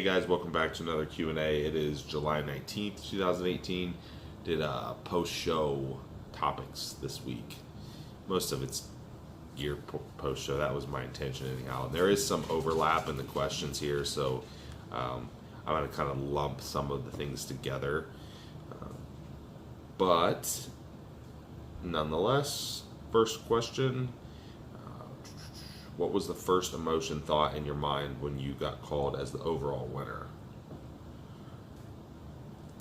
Hey guys, welcome back to another Q&A. It is July 19th, 2018. Did post-show topics this week. Most of it's geared post-show. That was my intention anyhow. There is some overlap in the questions here, so I'm going to kind of lump some of the things together. But nonetheless, first question. What was the first emotion, thought in your mind when you got called as the overall winner?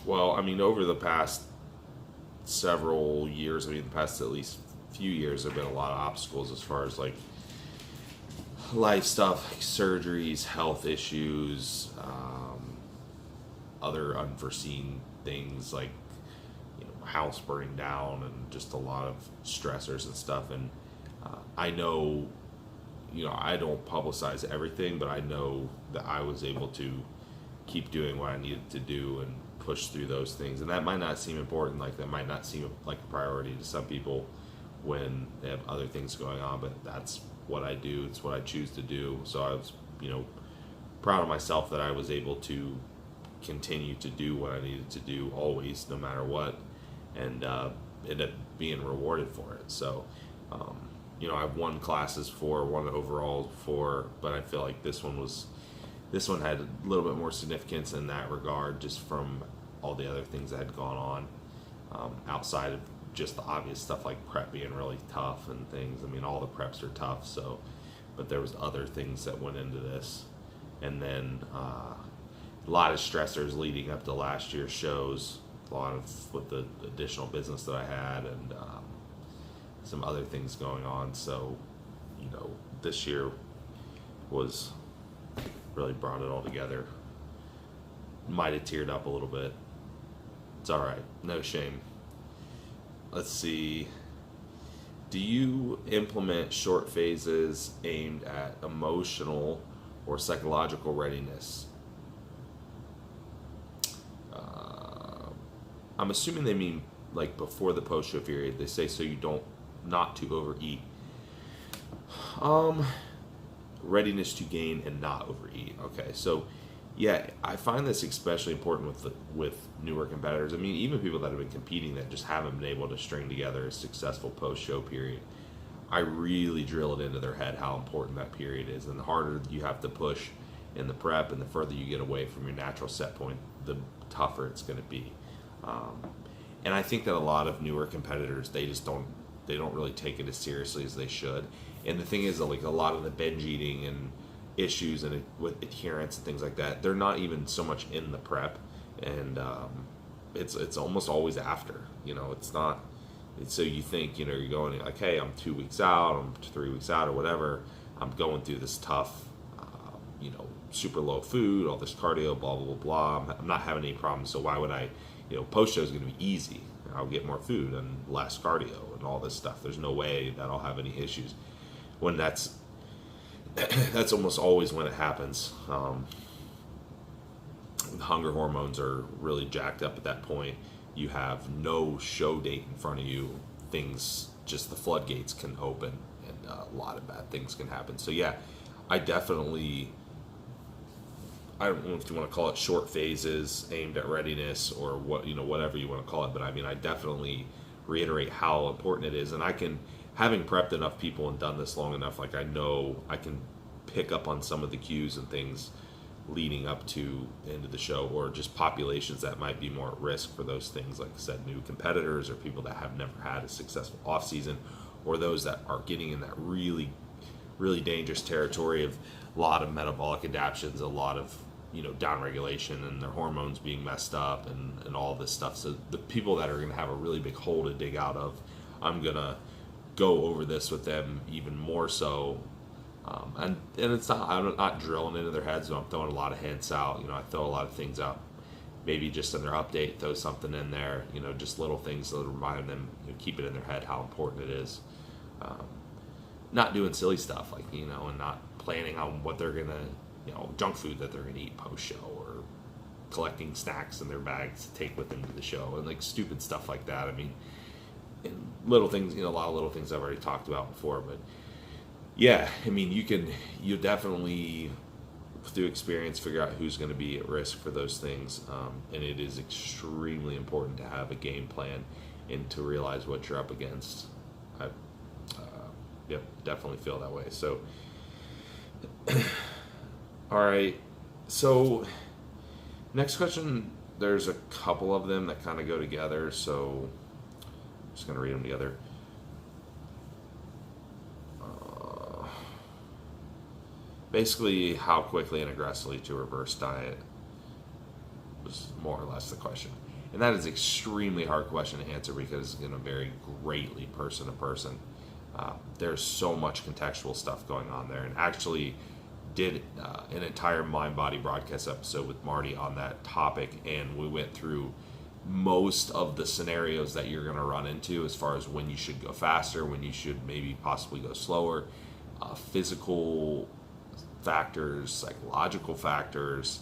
Well, I mean, over the past several years, the past at least few years, there have been a lot of obstacles as far as like life stuff, like surgeries, health issues, other unforeseen things like house burning down and just a lot of stressors and stuff. And I know. I don't publicize everything, but I know that I was able to keep doing what I needed to do and push through those things. And that might not seem important, like that might not seem like a priority to some people when they have other things going on, but that's what I do. It's what I choose to do. So I was, proud of myself that I was able to continue to do what I needed to do always, no matter what, and ended up being rewarded for it. So, I've won classes for, won overall for, but I feel like this one had a little bit more significance in that regard, just from all the other things that had gone on, outside of just the obvious stuff like prep being really tough and things. All the preps are tough, but there was other things that went into this, and then a lot of stressors leading up to last year's shows, a lot of with the additional business that I had, and some other things going on. So, this year was really brought it all together. Might have teared up a little bit. It's all right. No shame. Let's see. Do you implement short phases aimed at emotional or psychological readiness? I'm assuming they mean like before the post-show period. They say so you don't not to overeat. Readiness to gain and not overeat. Okay, so yeah, I find this especially important with newer competitors. Even people that have been competing that just haven't been able to string together a successful post-show period. I really drill it into their head how important that period is, and the harder you have to push in the prep and the further you get away from your natural set point, the tougher it's going to be. And I think that a lot of newer competitors, they don't really take it as seriously as they should. And the thing is, like a lot of the binge eating and issues and with adherence and things like that, they're not even so much in the prep, and it's almost always after. It's not. So you think you're going like, hey, I'm 2 weeks out, I'm 3 weeks out, or whatever. I'm going through this tough, super low food, all this cardio, blah blah blah blah. I'm not having any problems. So why would I? Post show is going to be easy. I'll get more food and less cardio and all this stuff. There's no way that I'll have any issues. When that's almost always when it happens. The hunger hormones are really jacked up at that point. You have no show date in front of you. Things, just the floodgates can open, and a lot of bad things can happen. So yeah, I don't know if you want to call it short phases aimed at readiness or whatever you want to call it, but I definitely reiterate how important it is. And having prepped enough people and done this long enough, like I know I can pick up on some of the cues and things leading up to the end of the show, or just populations that might be more at risk for those things. Like I said, new competitors or people that have never had a successful off season, or those that are getting in that really, really dangerous territory of a lot of metabolic adaptations, a lot of down regulation and their hormones being messed up and all this stuff. So the people that are going to have a really big hole to dig out of, I'm going to go over this with them even more so. And it's not, I'm not drilling into their heads, but I'm throwing a lot of hints out. I throw a lot of things out, maybe just in their update, throw something in there, just little things that remind them, keep it in their head how important it is. Not doing silly stuff and not planning on what they're going to, junk food that they're going to eat post-show, or collecting snacks in their bags to take with them to the show, and stupid stuff like that. And little things, a lot of little things I've already talked about before, but yeah, you definitely through experience, figure out who's going to be at risk for those things. And it is extremely important to have a game plan and to realize what you're up against. I definitely feel that way. So, all right. So, next question, there's a couple of them that kind of go together. So, I'm just going to read them together. Basically, how quickly and aggressively to reverse diet was more or less the question. And that is an extremely hard question to answer because it's going to vary greatly person to person. There's so much contextual stuff going on there. And actually did an entire Mind Body broadcast episode with Marty on that topic. And we went through most of the scenarios that you're going to run into as far as when you should go faster, when you should maybe possibly go slower, physical factors, psychological factors,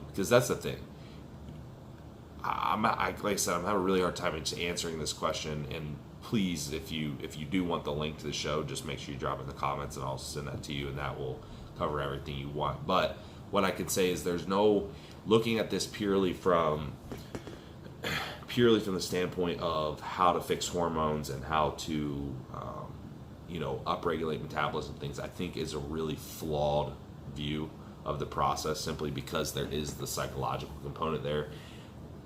because that's the thing. Like I said, I'm having a really hard time just answering this question. And please, if you do want the link to the show, just make sure you drop it in the comments, and I'll send that to you, and that will cover everything you want. But what I can say is there's no looking at this purely from the standpoint of how to fix hormones and how to upregulate metabolism things, I think is a really flawed view of the process, simply because there is the psychological component there.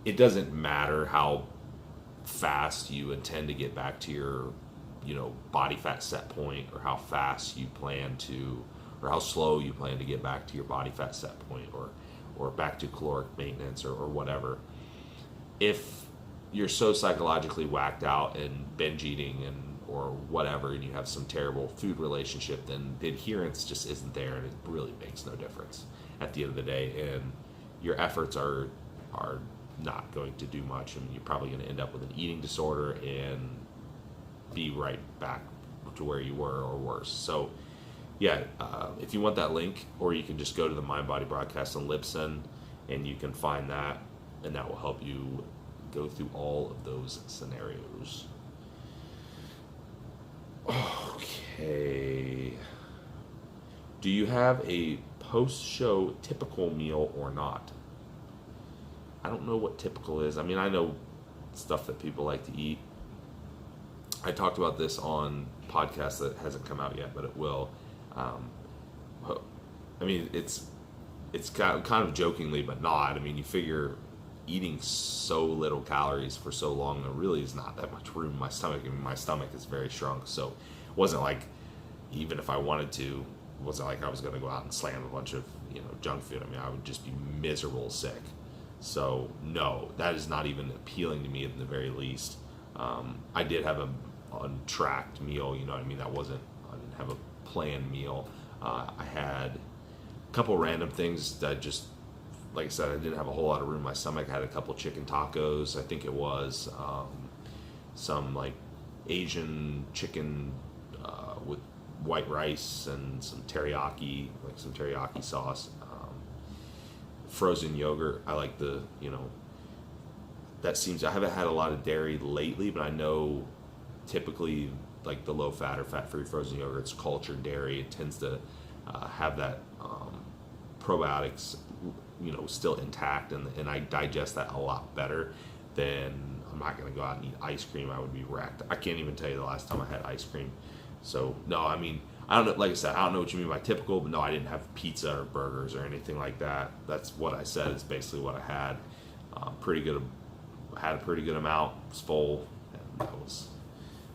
It doesn't matter how fast you intend to get back to your body fat set point, or how fast you plan to, or how slow you plan to get back to your body fat set point, or back to caloric maintenance, or whatever. If you're so psychologically whacked out and binge eating or whatever, and you have some terrible food relationship, then the adherence just isn't there, and it really makes no difference at the end of the day. And your efforts are not going to do much, and you're probably going to end up with an eating disorder and be right back to where you were or worse. So if you want that link, or you can just go to the Mind Body broadcast on Libsyn, and you can find that, and that will help you go through all of those scenarios. Okay. Do you have a post-show typical meal or not? I don't know what typical is. I mean, I know stuff that people like to eat. I talked about this on podcast that hasn't come out yet, but it will. I mean, it's kind of jokingly, but not. I mean, you figure eating so little calories for so long, there really is not that much room in my stomach. I mean, my stomach is very shrunk, so it wasn't like, even if I wanted to, it wasn't like I was going to go out and slam a bunch of junk food. I mean, I would just be miserable sick. So no, that is not even appealing to me at the very least. I did have a untracked meal, you know what I mean? I didn't have a planned meal. I had a couple random things that just, like I said, I didn't have a whole lot of room in my stomach. I had a couple chicken tacos. I think it was some like Asian chicken with white rice and some teriyaki sauce. Frozen yogurt. I like I haven't had a lot of dairy lately, but I know typically like the low fat or fat free frozen yogurt, it's cultured dairy. It tends to have that probiotics still intact, and I digest that a lot better than, I'm not going to go out and eat ice cream. I would be wrecked. I can't even tell you the last time I had ice cream. So no, I mean, I don't know, like I said, I don't know what you mean by typical, but no, I didn't have pizza or burgers or anything like that. That's what I said is basically what I had. Had a pretty good amount, was full, and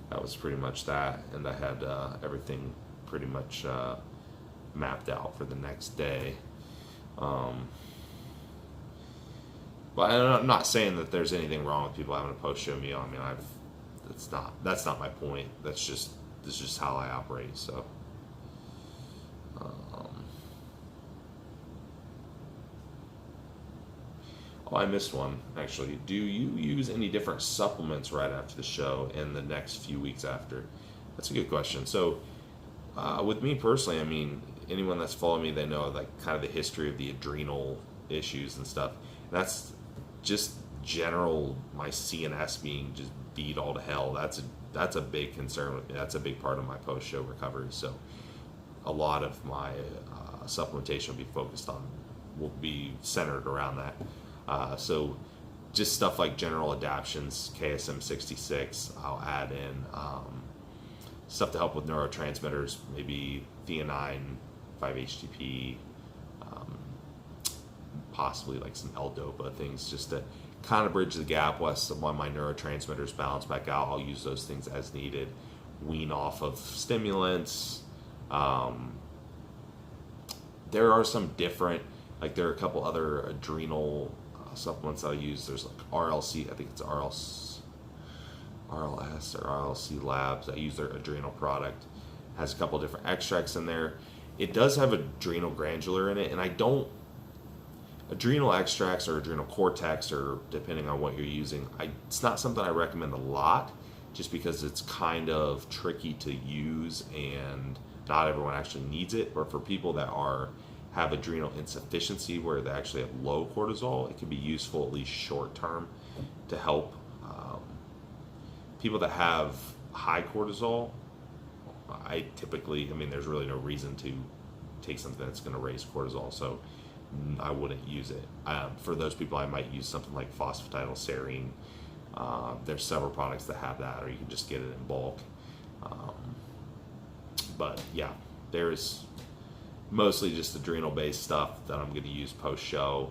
that was pretty much that. And I had everything pretty much mapped out for the next day. But I'm not saying that there's anything wrong with people having a post-show meal. I mean, that's not my point. That's just how I operate. So, I missed one actually. Do you use any different supplements right after the show and the next few weeks after? That's a good question. So, with me personally, I mean, anyone that's followed me, they know like kind of the history of the adrenal issues and stuff. That's just general, my CNS being just beat all to hell. That's a big concern with me. That's a big part of my post-show recovery. So a lot of my supplementation will be centered around that. So just stuff like general adaptions, KSM 66. I'll add in stuff to help with neurotransmitters, maybe theanine, 5-HTP, possibly like some L-DOPA things, just to kind of bridge the gap when my neurotransmitters balance back out. I'll use those things as needed, wean off of stimulants. There are some different, like there are a couple other adrenal supplements I'll use. There's like RLC, I think it's RLS or RLC Labs. I use their adrenal product. Has a couple different extracts in there. It does have adrenal glandular in it, and adrenal extracts or adrenal cortex, or depending on what you're using, it's not something I recommend a lot, just because it's kind of tricky to use and not everyone actually needs it. But for people that have adrenal insufficiency where they actually have low cortisol, it can be useful at least short term to help. People that have high cortisol, there's really no reason to take something that's going to raise cortisol, so I wouldn't use it. For those people, I might use something like phosphatidylserine. There's several products that have that, or you can just get it in bulk. But yeah, there's mostly just adrenal-based stuff that I'm going to use post-show.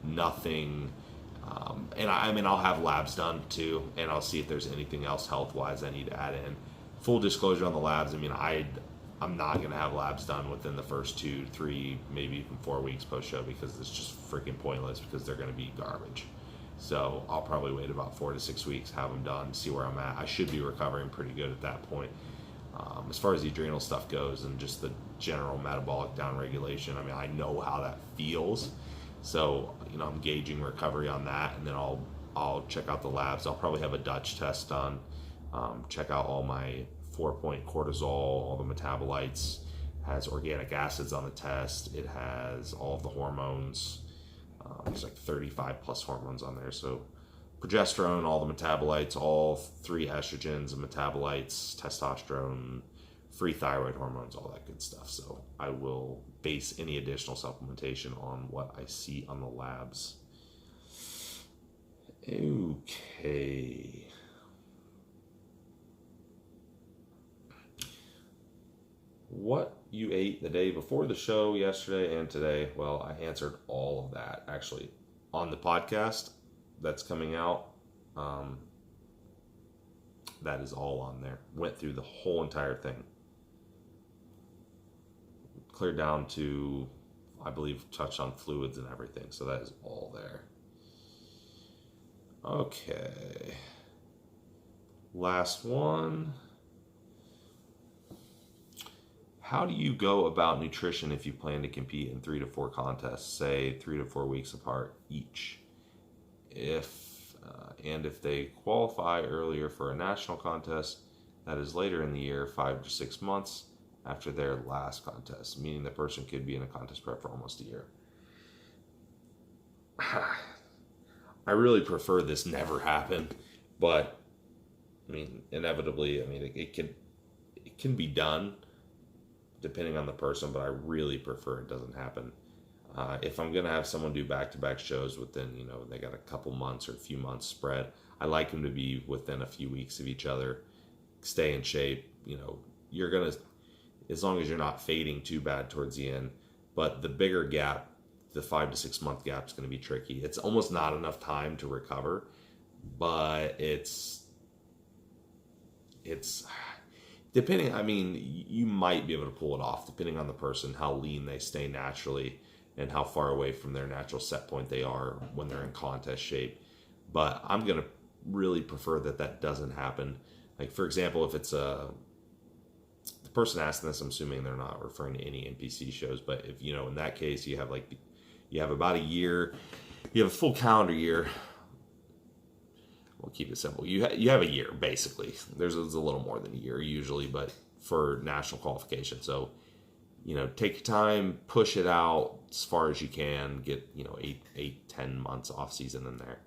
Nothing, and I'll have labs done too, and I'll see if there's anything else health-wise I need to add in. Full disclosure on the labs, I'm not going to have labs done within the first 2, 3, maybe even 4 weeks post-show, because it's just freaking pointless, because they're going to be garbage. So I'll probably wait about 4 to 6 weeks, have them done, see where I'm at. I should be recovering pretty good at that point. As far as the adrenal stuff goes and just the general metabolic downregulation, I know how that feels. So, I'm gauging recovery on that, and then I'll check out the labs. I'll probably have a Dutch test done, check out all my 4-point cortisol, all the metabolites. Has organic acids on the test. It has all of the hormones. There's like 35 plus hormones on there. So progesterone, all the metabolites, all 3 estrogens and metabolites, testosterone, free thyroid hormones, all that good stuff. So I will base any additional supplementation on what I see on the labs. Okay. What you ate the day before the show, yesterday and today? Well, I answered all of that actually on the podcast that's coming out. That is all on there. Went through the whole entire thing. Clear down to, I believe, touched on fluids and everything. So that is all there. Okay. Last one. How do you go about nutrition if you plan to compete in 3 to 4 contests, say 3 to 4 weeks apart each? If they qualify earlier for a national contest that is later in the year, 5 to 6 months after their last contest, meaning the person could be in a contest prep for almost a year. I really prefer this never happen, but inevitably, it can be done depending on the person, but I really prefer it doesn't happen. If I'm going to have someone do back-to-back shows within, they got a couple months or a few months spread, I like them to be within a few weeks of each other, stay in shape. You're going to, as long as you're not fading too bad towards the end, but the bigger gap, the 5 to 6 month gap is going to be tricky. It's almost not enough time to recover, but it's depending, you might be able to pull it off depending on the person, how lean they stay naturally and how far away from their natural set point they are when they're in contest shape. But I'm going to really prefer that doesn't happen. Like, for example, if it's the person asking this, I'm assuming they're not referring to any NPC shows, but if, in that case, you have about a year, you have a full calendar year. We'll keep it simple. You have a year, basically. There's a little more than a year usually, but for national qualification. So, take your time, push it out as far as you can, get, 8-10 months off season in there.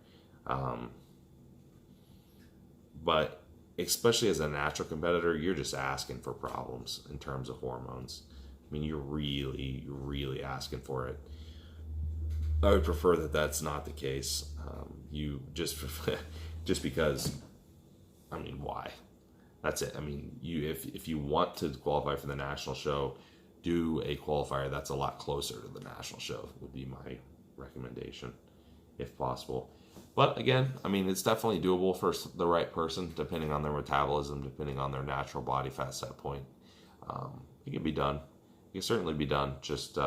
But especially as a natural competitor, you're just asking for problems in terms of hormones. I mean, you're really asking for it. I would prefer that that's not the case. You just just because, I mean, why? That's it. I mean, if you want to qualify for the national show, do a qualifier that's a lot closer to the national show would be my recommendation, if possible. But again, I mean, it's definitely doable for the right person, depending on their metabolism, depending on their natural body fat set point. It can be done. It can certainly be done. Just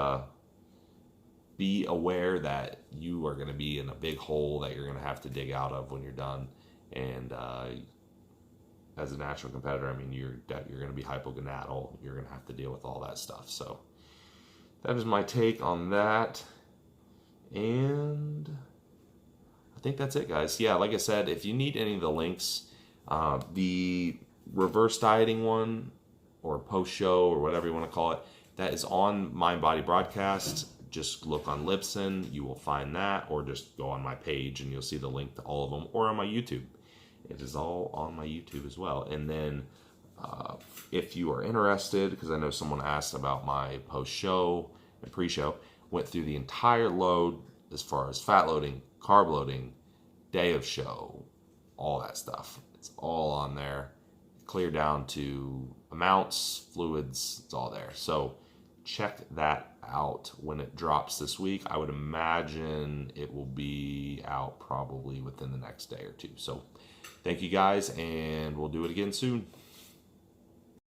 be aware that you are going to be in a big hole that you're going to have to dig out of when you're done. And as a natural competitor, I mean, you're going to be hypogonadal. You're going to have to deal with all that stuff. So that is my take on that. And I think that's it, guys. Yeah, like I said, if you need any of the links, the reverse dieting one or post-show or whatever you want to call it, that is on Mind Body Broadcast. Just look on Libsyn, you will find that, or just go on my page and you'll see the link to all of them, or on my YouTube. It is all on my YouTube as well. And then if you are interested, because I know someone asked about my post-show and pre-show, went through the entire load as far as fat loading, carb loading, day of show, all that stuff. It's all on there. Clear down to amounts, fluids, it's all there. So check that out when it drops this week. I would imagine it will be out probably within the next day or two. So thank you guys, and we'll do it again soon.